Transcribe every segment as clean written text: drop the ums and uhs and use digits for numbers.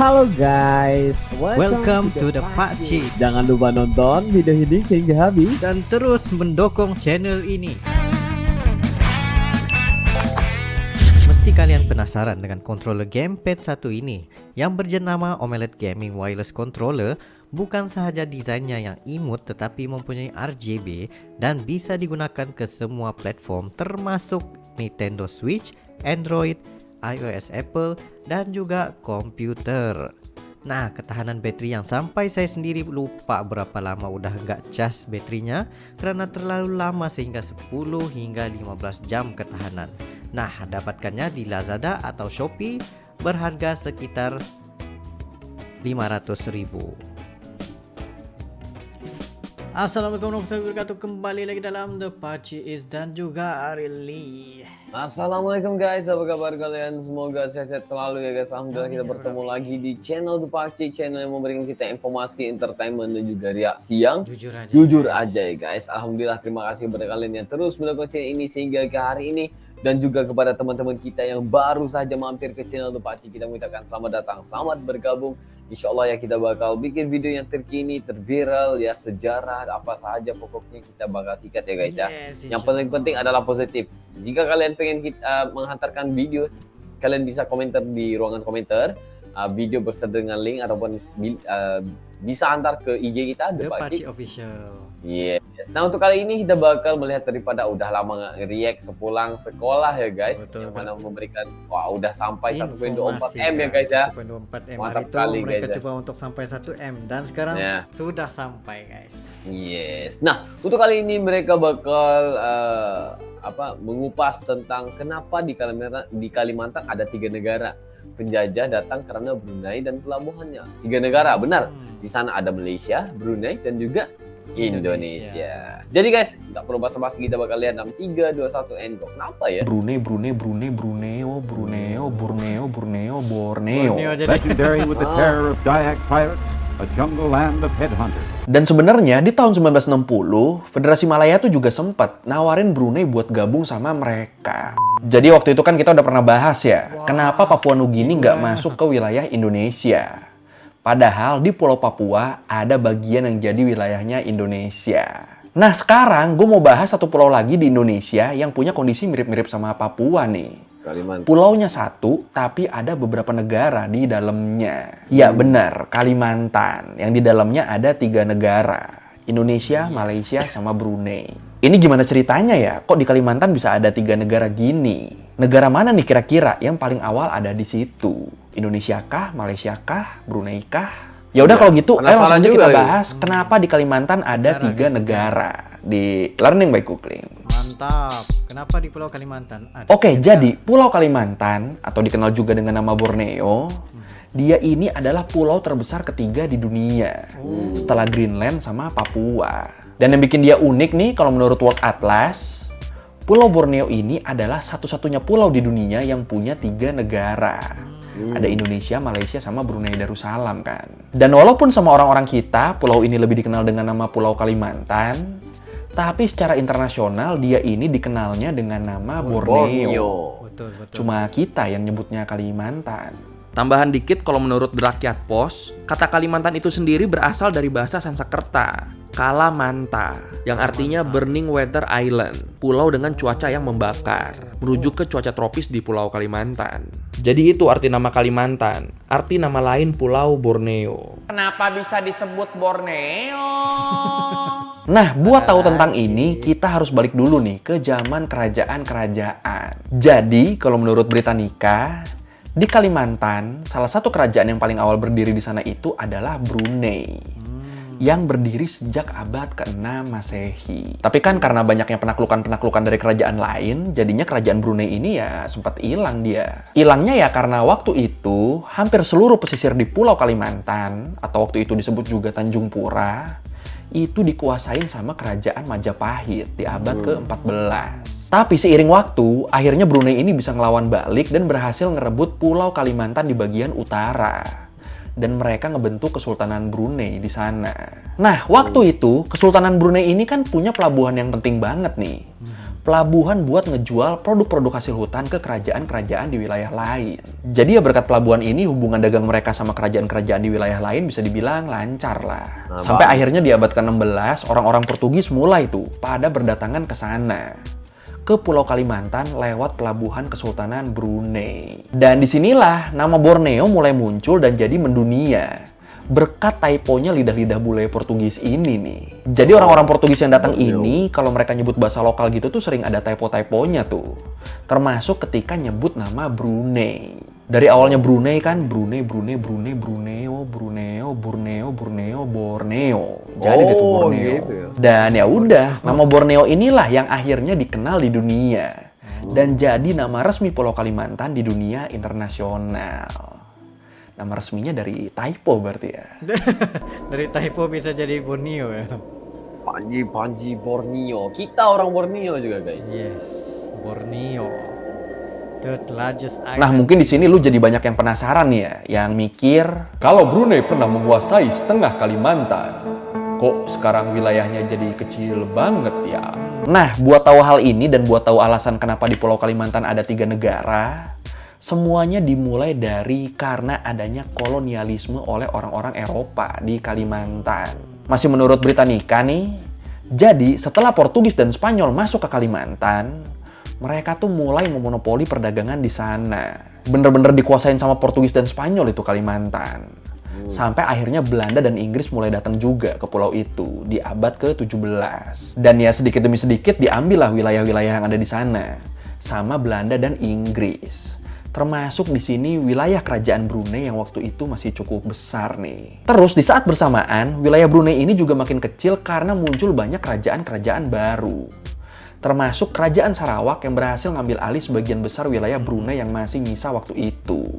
Halo guys, Welcome to the Pakcik. Jangan lupa nonton video ini sehingga habis Dan terus mendukung channel ini. Mesti kalian penasaran dengan controller gamepad satu ini yang berjenama Omelette Gaming Wireless Controller. Bukan sahaja desainnya yang imut tetapi mempunyai RGB dan bisa digunakan ke semua platform termasuk Nintendo Switch, Android, iOS Apple dan juga komputer. Nah, ketahanan bateri yang sampai saya sendiri lupa berapa lama udah nggak cas baterinya karena terlalu lama sehingga 10 hingga 15 jam ketahanan. Nah, dapatkannya di Lazada atau Shopee berharga sekitar 500.000. Assalamualaikum warahmatullahi wabarakatuh. Kembali lagi dalam The Pakcik dan juga Arili. Assalamualaikum guys, apa kabar kalian? Semoga sehat-sehat selalu ya guys. Alhamdulillah kita bertemu lagi di channel The Pakcik, channel yang memberikan kita informasi, entertainment dan juga reaksi yang jujur aja ya guys. Alhamdulillah, terima kasih kepada kalian yang terus mendukung channel ini sehingga ke hari ini. Dan juga kepada teman-teman kita yang baru saja mampir ke channel The Pakcik, kita mengucapkan selamat datang, selamat bergabung. Insya Allah ya kita bakal bikin video yang terkini, terviral ya, sejarah apa saja pokoknya kita bakal sikat ya guys ya. Yang paling penting adalah positif. Jika kalian pengen kita menghantarkan video, kalian bisa komentar di ruangan komentar video beserta dengan link ataupun bisa antar ke IG kita The Pakcik Official. Yes. Nah, untuk kali ini kita bakal melihat daripada udah lama nggak react sepulang sekolah ya guys. Betul, yang mana memberikan udah sampai 1.24 M ya guys ya. 1.24 M. Mantap itu kali mereka guys. Coba untuk sampai 1 M dan sekarang sudah sampai guys. Yes. Nah, untuk kali ini mereka bakal mengupas tentang kenapa di Kalimantan ada 3 negara. Penjajah datang karena Brunei dan pelabuhannya. 3 negara, benar. Di sana ada Malaysia, Brunei dan juga Indonesia. Jadi guys, nggak perlu basa-basi, kita bakal lihat dalam 3, 2, 1, and go. Kenapa ya? Brunei, Borneo. Legendary with the terror of Dayak pirates, a jungle land of headhunters. Dan sebenarnya di tahun 1960, Federasi Malaya tuh juga sempat nawarin Brunei buat gabung sama mereka. Jadi waktu itu kan kita udah pernah bahas ya, kenapa Papua Nugini nggak masuk ke wilayah Indonesia. Padahal di Pulau Papua ada bagian yang jadi wilayahnya Indonesia. Nah sekarang gue mau bahas satu pulau lagi di Indonesia yang punya kondisi mirip-mirip sama Papua nih. Kalimantan. Pulaunya satu, tapi ada beberapa negara di dalamnya. Ya benar, Kalimantan. Yang di dalamnya ada 3 negara. Indonesia, Malaysia, sama Brunei. Ini gimana ceritanya ya? Kok di Kalimantan bisa ada 3 negara gini? Negara mana nih kira-kira yang paling awal ada di situ? Indonesia kah? Malaysia kah? Brunei kah? Ya udah kalau gitu, ayo langsung aja kita bahas kenapa di Kalimantan ada 3 negara di Learning by Kukling. Mantap. Kenapa di Pulau Kalimantan ada? Oke, jadi Pulau Kalimantan atau dikenal juga dengan nama Borneo, dia ini adalah pulau terbesar ketiga di dunia setelah Greenland sama Papua. Dan yang bikin dia unik nih, kalau menurut World Atlas, Pulau Borneo ini adalah satu-satunya pulau di dunia yang punya 3 negara. Ada Indonesia, Malaysia, sama Brunei Darussalam kan. Dan walaupun sama orang-orang kita, pulau ini lebih dikenal dengan nama Pulau Kalimantan, tapi secara internasional dia ini dikenalnya dengan nama Borneo. Betul. Cuma kita yang nyebutnya Kalimantan. Tambahan dikit, kalau menurut The Rakyat Pos, kata Kalimantan itu sendiri berasal dari bahasa Sanskerta, Kalamanta, yang artinya Burning Weather Island, pulau dengan cuaca yang membakar, merujuk ke cuaca tropis di Pulau Kalimantan. Jadi itu arti nama Kalimantan, arti nama lain Pulau Borneo. Kenapa bisa disebut Borneo? Nah, buat tahu tentang ini, kita harus balik dulu nih ke zaman kerajaan-kerajaan. Jadi, kalau menurut Britannica, di Kalimantan, salah satu kerajaan yang paling awal berdiri di sana itu adalah Brunei. Yang berdiri sejak abad ke-6 Masehi. Tapi kan karena banyaknya penaklukan-penaklukan dari kerajaan lain, jadinya kerajaan Brunei ini ya sempat hilang dia. Hilangnya ya karena waktu itu, hampir seluruh pesisir di Pulau Kalimantan, atau waktu itu disebut juga Tanjung Pura, itu dikuasain sama kerajaan Majapahit di abad ke-14. Tapi seiring waktu, akhirnya Brunei ini bisa ngelawan balik dan berhasil ngerebut Pulau Kalimantan di bagian utara. dan mereka ngebentuk Kesultanan Brunei di sana. Nah, waktu itu Kesultanan Brunei ini kan punya pelabuhan yang penting banget nih. Pelabuhan buat ngejual produk-produk hasil hutan ke kerajaan-kerajaan di wilayah lain. Jadi ya berkat pelabuhan ini hubungan dagang mereka sama kerajaan-kerajaan di wilayah lain bisa dibilang lancar lah. Sampai akhirnya di abad ke-16 orang-orang Portugis mulai tuh pada berdatangan ke sana, ke Pulau Kalimantan lewat pelabuhan Kesultanan Brunei. Dan disinilah nama Borneo mulai muncul dan jadi mendunia. Berkat typonya lidah-lidah bule Portugis ini nih. Jadi orang-orang Portugis yang datang ini, kalau mereka nyebut bahasa lokal gitu tuh sering ada typo-typonya tuh. Termasuk ketika nyebut nama Brunei. Dari awalnya Brunei kan, Brunei, Borneo. Jadi itu Borneo. Gitu ya? Dan ya udah, nama Borneo inilah yang akhirnya dikenal di dunia. Dan jadi nama resmi Pulau Kalimantan di dunia internasional. Nama resminya dari typo berarti ya. Dari typo bisa jadi Borneo ya. Panji Borneo. Kita orang Borneo juga guys. Yes, Borneo. The largest island. Nah, mungkin di sini lu jadi banyak yang penasaran nih ya, yang mikir kalau Brunei pernah menguasai setengah Kalimantan, kok sekarang wilayahnya jadi kecil banget ya? Nah, buat tahu hal ini dan buat tahu alasan kenapa di Pulau Kalimantan ada 3 negara, semuanya dimulai dari karena adanya kolonialisme oleh orang-orang Eropa di Kalimantan. Masih menurut Britannica nih, jadi setelah Portugis dan Spanyol masuk ke Kalimantan, mereka tuh mulai memonopoli perdagangan di sana. Bener-bener dikuasain sama Portugis dan Spanyol itu Kalimantan. Sampai akhirnya Belanda dan Inggris mulai datang juga ke pulau itu di abad ke-17. Dan ya sedikit demi sedikit diambillah wilayah-wilayah yang ada di sana sama Belanda dan Inggris. Termasuk di sini wilayah kerajaan Brunei yang waktu itu masih cukup besar nih. Terus di saat bersamaan, wilayah Brunei ini juga makin kecil karena muncul banyak kerajaan-kerajaan baru. Termasuk kerajaan Sarawak yang berhasil ngambil alih sebagian besar wilayah Brunei yang masih nyisa waktu itu.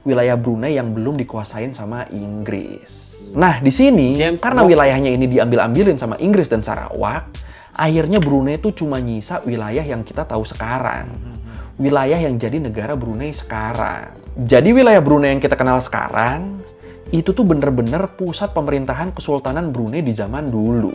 Wilayah Brunei yang belum dikuasain sama Inggris. Nah, di sini karena wilayahnya ini diambil-ambilin sama Inggris dan Sarawak, akhirnya Brunei tuh cuma nyisa wilayah yang kita tahu sekarang. Wilayah yang jadi negara Brunei sekarang. Jadi wilayah Brunei yang kita kenal sekarang, itu tuh bener-bener pusat pemerintahan Kesultanan Brunei di zaman dulu.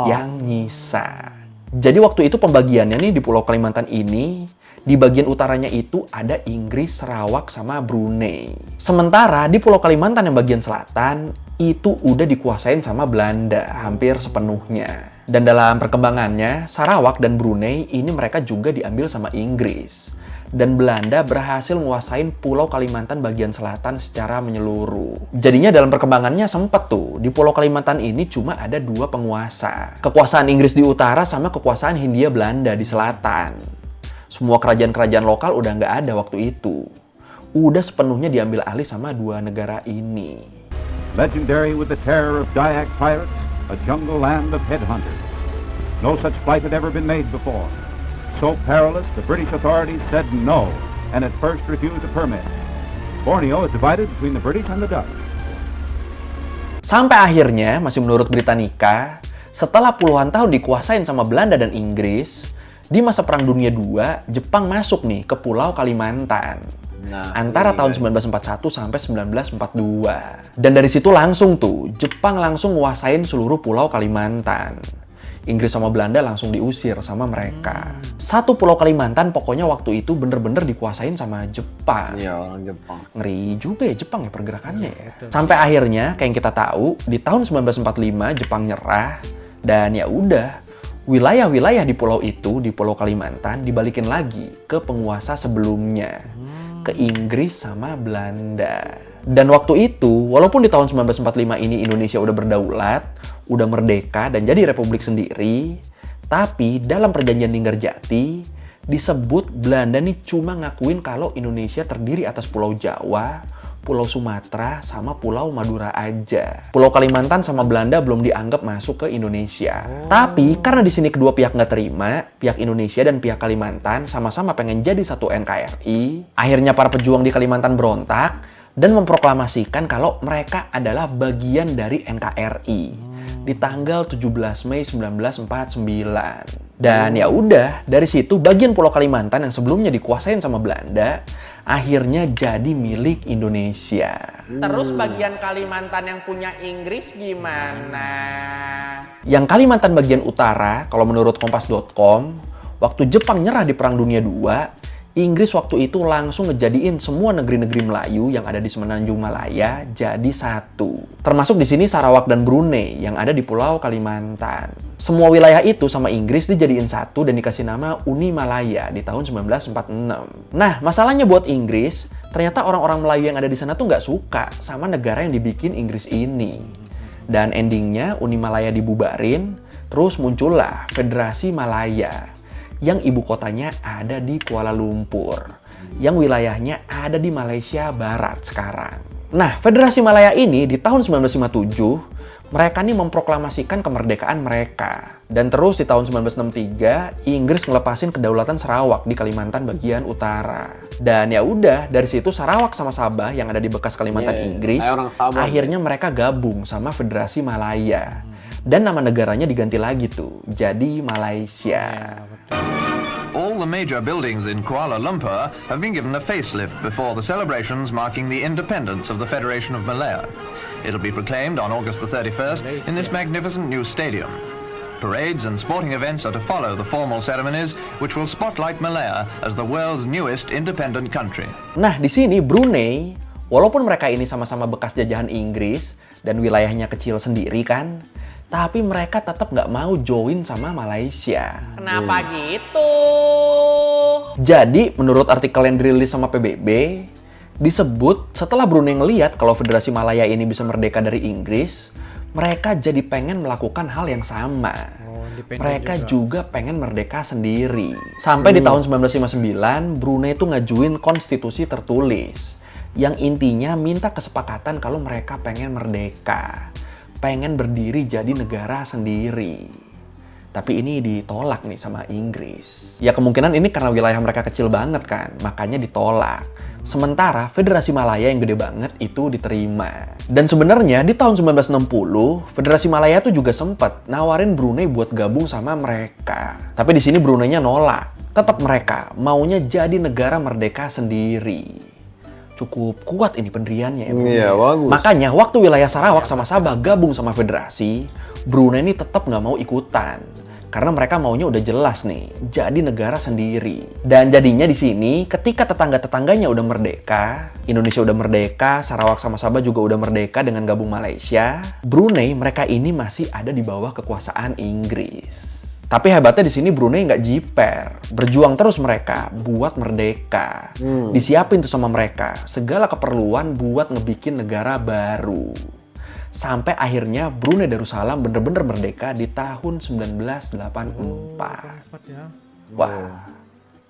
Yang nyisa. Jadi waktu itu pembagiannya nih di Pulau Kalimantan ini, di bagian utaranya itu ada Inggris, Sarawak, sama Brunei. Sementara di Pulau Kalimantan yang bagian selatan, itu udah dikuasain sama Belanda hampir sepenuhnya. Dan dalam perkembangannya, Sarawak dan Brunei ini mereka juga diambil sama Inggris. Dan Belanda berhasil nguasain Pulau Kalimantan bagian selatan secara menyeluruh. Jadinya dalam perkembangannya sempet tuh, di Pulau Kalimantan ini cuma ada 2 penguasa. Kekuasaan Inggris di utara sama kekuasaan Hindia Belanda di selatan. Semua kerajaan-kerajaan lokal udah nggak ada waktu itu. Udah sepenuhnya diambil alih sama 2 negara ini. Legendary with the terror of Dayak pirates, a jungle land of headhunters. No such flight had ever been made before. So perilous, the British authorities said no, and at first refused a permit. Borneo is divided between the British and the Dutch. Sampai akhirnya, masih menurut Britannica, setelah puluhan tahun dikuasain sama Belanda dan Inggris, di masa Perang Dunia II, Jepang masuk nih ke Pulau Kalimantan. Antara tahun 1941 sampai 1942. Dan dari situ langsung tuh, Jepang langsung nguasain seluruh Pulau Kalimantan. Inggris sama Belanda langsung diusir sama mereka. Satu Pulau Kalimantan pokoknya waktu itu bener-bener dikuasain sama Jepang. Iya, orang Jepang. Ngeri juga ya Jepang ya pergerakannya ya. Sampai akhirnya kayak yang kita tahu di tahun 1945 Jepang nyerah dan ya udah wilayah-wilayah di pulau itu, di Pulau Kalimantan dibalikin lagi ke penguasa sebelumnya, ke Inggris sama Belanda. Dan waktu itu, walaupun di tahun 1945 ini Indonesia udah berdaulat, udah merdeka dan jadi republik sendiri, tapi dalam perjanjian Linggarjati disebut Belanda nih cuma ngakuin kalau Indonesia terdiri atas Pulau Jawa, Pulau Sumatera, sama Pulau Madura aja. Pulau Kalimantan sama Belanda belum dianggap masuk ke Indonesia. Tapi karena di sini kedua pihak nggak terima, pihak Indonesia dan pihak Kalimantan sama-sama pengen jadi satu NKRI, akhirnya para pejuang di Kalimantan berontak dan memproklamasikan kalau mereka adalah bagian dari NKRI di tanggal 17 Mei 1949. Dan ya udah, dari situ bagian Pulau Kalimantan yang sebelumnya dikuasain sama Belanda akhirnya jadi milik Indonesia. Terus bagian Kalimantan yang punya Inggris gimana? Yang Kalimantan bagian utara, kalau menurut Kompas.com, waktu Jepang nyerah di Perang Dunia II, Inggris waktu itu langsung ngejadiin semua negeri-negeri Melayu yang ada di semenanjung Malaya jadi satu. Termasuk di sini Sarawak dan Brunei yang ada di Pulau Kalimantan. Semua wilayah itu sama Inggris dijadiin satu dan dikasih nama Uni Malaya di tahun 1946. Nah, masalahnya buat Inggris, ternyata orang-orang Melayu yang ada di sana tuh nggak suka sama negara yang dibikin Inggris ini. Dan endingnya Uni Malaya dibubarin, terus muncullah Federasi Malaya yang ibu kotanya ada di Kuala Lumpur, yang wilayahnya ada di Malaysia Barat sekarang. Nah, Federasi Malaya ini di tahun 1957, mereka nih memproklamasikan kemerdekaan mereka. Dan terus di tahun 1963, Inggris ngelepasin kedaulatan Sarawak di Kalimantan bagian utara. Dan ya udah, dari situ Sarawak sama Sabah yang ada di bekas Kalimantan Inggris, saya orang Sabah, akhirnya mereka gabung sama Federasi Malaya. Dan nama negaranya diganti lagi tuh, jadi Malaysia. All the major buildings in Kuala Lumpur have been given a facelift before the celebrations marking the independence of the Federation of Malaya. It'll be proclaimed on August the 31st in this magnificent new stadium. Parades and sporting events are to follow the formal ceremonies, which will spotlight Malaya as the world's newest independent country. Nah, di sini Brunei, walaupun mereka ini sama-sama bekas jajahan Inggris dan wilayahnya kecil sendiri kan, tapi mereka tetap nggak mau join sama Malaysia. Kenapa gitu? Jadi, menurut artikel yang dirilis sama PBB, disebut setelah Brunei ngeliat kalau Federasi Malaya ini bisa merdeka dari Inggris, mereka jadi pengen melakukan hal yang sama. Mereka juga pengen merdeka sendiri. Sampai di tahun 1959, Brunei itu ngajuin konstitusi tertulis, yang intinya minta kesepakatan kalau mereka pengen merdeka. Pengen berdiri jadi negara sendiri. Tapi ini ditolak nih sama Inggris. Ya kemungkinan ini karena wilayah mereka kecil banget kan, makanya ditolak. Sementara Federasi Malaya yang gede banget itu diterima. Dan sebenarnya di tahun 1960, Federasi Malaya tuh juga sempat nawarin Brunei buat gabung sama mereka. Tapi di sini Brunei-nya nolak. Tetap mereka maunya jadi negara merdeka sendiri. Cukup kuat ini pendiriannya ya, Brunei. Iya, bagus. Makanya waktu wilayah Sarawak sama Sabah gabung sama federasi, Brunei ini tetap nggak mau ikutan. Karena mereka maunya udah jelas nih, jadi negara sendiri. Dan jadinya di sini, ketika tetangga-tetangganya udah merdeka, Indonesia udah merdeka, Sarawak sama Sabah juga udah merdeka dengan gabung Malaysia, Brunei mereka ini masih ada di bawah kekuasaan Inggris. Tapi hebatnya di sini Brunei nggak jiper, berjuang terus mereka buat merdeka. Disiapin tuh sama mereka segala keperluan buat ngebikin negara baru. Sampai akhirnya Brunei Darussalam bener-bener merdeka di tahun 1984. Wah,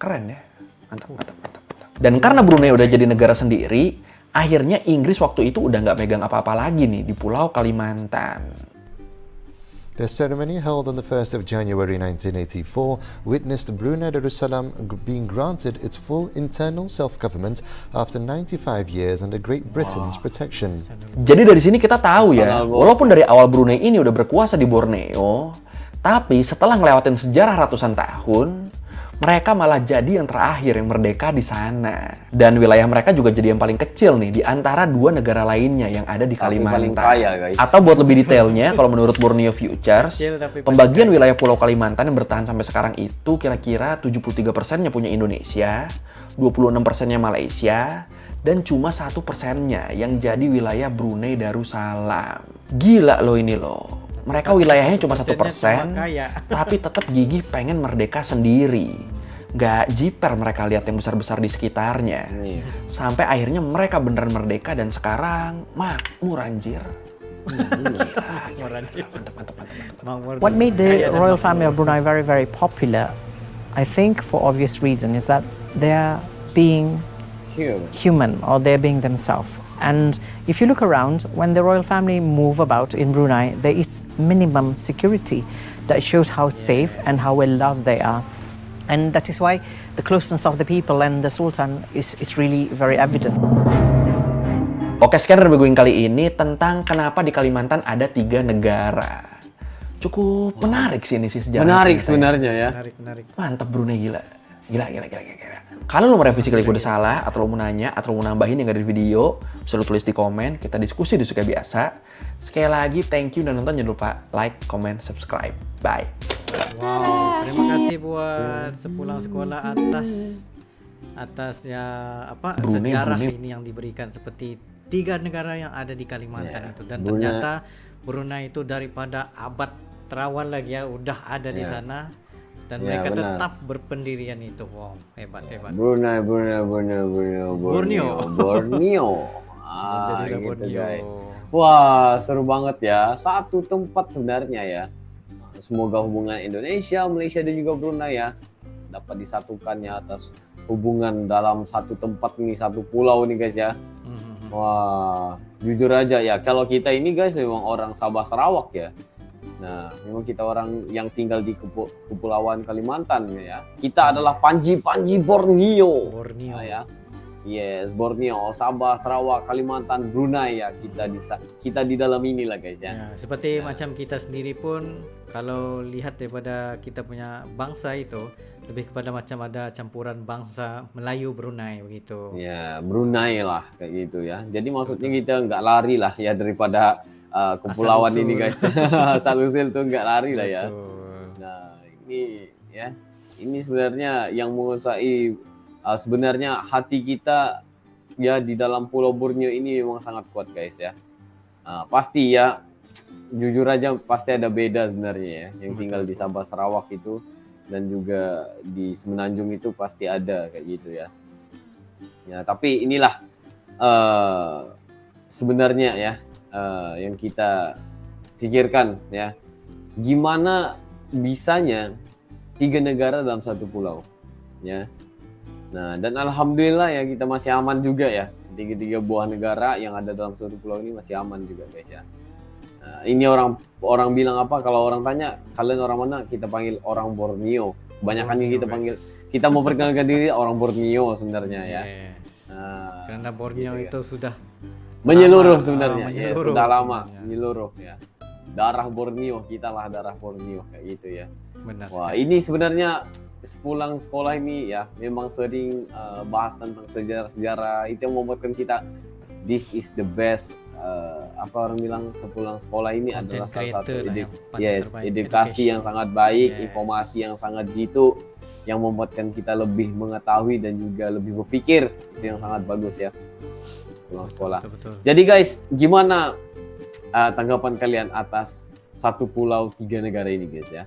keren ya. Mantap. Dan karena Brunei udah jadi negara sendiri, akhirnya Inggris waktu itu udah nggak megang apa-apa lagi nih di Pulau Kalimantan. The ceremony held on the 1st of January 1984 witnessed Brunei Darussalam being granted its full internal self-government after 95 years under Great Britain's protection. Jadi dari sini kita tahu ya, walaupun dari awal Brunei ini udah berkuasa di Borneo, tapi setelah ngelewatin sejarah ratusan tahun, mereka malah jadi yang terakhir yang merdeka di sana. Dan wilayah mereka juga jadi yang paling kecil nih di antara dua negara lainnya yang ada di Kalimantan. Kaya, guys. Atau buat lebih detailnya, kalau menurut Borneo Futures, pembagian wilayah Pulau Kalimantan yang bertahan sampai sekarang itu kira-kira 73%-nya punya Indonesia, 26%-nya Malaysia, dan cuma 1%-nya yang jadi wilayah Brunei Darussalam. Gila loh ini loh. Mereka wilayahnya cuma 1%, tapi tetap gigih pengen merdeka sendiri. Gak jiper mereka lihat yang besar-besar di sekitarnya. Sampai akhirnya mereka beneran merdeka dan sekarang makmur anjir. What made the royal family of Brunei very, very popular, I think for obvious reason, is that they're being human, or they're being themselves. And if you look around, when the royal family move about in Brunei, there is minimum security that shows how safe and how well loved they are. And that is why the closeness of the people and the Sultan is really very evident. Oke, sekian reviewing kali ini tentang kenapa di Kalimantan ada 3 negara. Cukup menarik sih ini sih sejarah. Menarik sebenarnya ya. Mantap Brunei gila. Gila. Kalau lo mau revisi kali gue udah salah, atau lo mau nanya, atau lo mau nambahin yang ada di video, bisa lo tulis di komen, kita diskusi kayak biasa. Sekali lagi, thank you dan nonton, jangan lupa like, comment, subscribe. Bye. Wow, terima kasih buat sepulang sekolah atasnya sejarah ini yang diberikan seperti 3 negara yang ada di Kalimantan itu, dan ternyata Brunei itu daripada abad terawan lagi ya udah ada di sana. Dan mereka tetap berpendirian itu. Wow, hebat. Brunei. Gitu Borneo. guys. Wah, seru banget ya. Satu tempat sebenarnya ya. Semoga hubungan Indonesia, Malaysia dan juga Brunei ya dapat disatukan ya atas hubungan dalam satu tempat nih, satu pulau nih guys ya. Wah, jujur aja ya, kalau kita ini guys memang orang Sabah Sarawak ya. Nah, memang kita orang yang tinggal di Kepulauan Kalimantan ya. Kita adalah Panji Borneo. Nah, ya. Yes, Borneo, Sabah, Sarawak, Kalimantan, Brunei ya. Kita di dalam inilah guys ya. Seperti macam kita sendiri pun kalau lihat daripada kita punya bangsa itu lebih kepada macam ada campuran bangsa Melayu Brunei begitu. Ya, Brunei lah kayak gitu ya. Jadi maksudnya kita nggak lari lah ya daripada kepulauan ini guys. Asal-usul tuh nggak lari lah ya. Nah, ini ya. Ini sebenarnya yang menguasai sebenarnya hati kita ya di dalam Pulau Borneo ini memang sangat kuat guys ya. Pasti ya, jujur aja pasti ada beda sebenarnya ya. Yang tinggal di Sabah Sarawak itu dan juga di Semenanjung itu pasti ada kayak gitu ya. Ya, tapi inilah sebenarnya ya yang kita pikirkan ya. Gimana bisanya 3 negara dalam satu pulau ya. Nah, dan alhamdulillah ya kita masih aman juga ya. 3 buah negara yang ada dalam satu pulau ini masih aman juga guys ya. Nah, ini orang bilang apa kalau orang tanya kalian orang mana, kita panggil orang Borneo. Kebanyakan ini kita mau perkenalkan diri orang Borneo sebenarnya ya. Nah, karena Borneo gitu itu sudah menyeluruh sebenarnya. Menyeluruh, sudah lama menyeluruh ya. Darah Borneo, kita lah darah Borneo kayak gitu ya. Benar. Wah, ini sebenarnya sepulang sekolah ini ya memang sering bahas tentang sejarah-sejarah. Itu yang membuatkan kita this is the best apa orang bilang, sepulang sekolah ini adalah salah satu edukasi yang sangat baik, informasi yang sangat jitu yang membuatkan kita lebih mengetahui dan juga lebih berpikir. Itu yang sangat bagus ya pulang sekolah. Betul. Jadi guys, gimana tanggapan kalian atas satu pulau 3 negara ini guys ya?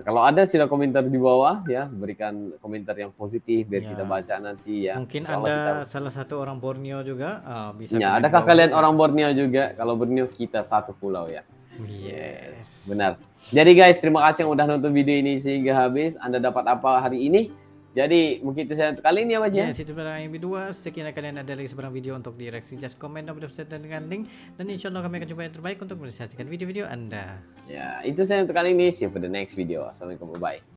Kalau ada sila komentar di bawah ya, berikan komentar yang positif biar kita baca nanti ya. Mungkin Anda salah satu orang Borneo juga bisa. Ya, adakah kalian orang Borneo juga? Kalau Borneo kita satu pulau ya. Yes. Benar. Jadi guys, terima kasih yang udah nonton video ini sehingga habis. Anda dapat apa hari ini? Jadi mungkin itu saya untuk kali ini ya Mas ya. Yes, itu adalah yang kedua. Sekiranya kalian ada lagi sebarang video untuk direksi, just komen dan dengan link. Dan insya Allah kami akan coba yang terbaik untuk menyajikan video-video Anda. Ya, itu saya untuk kali ini. See you for the next video. Assalamualaikum, bye.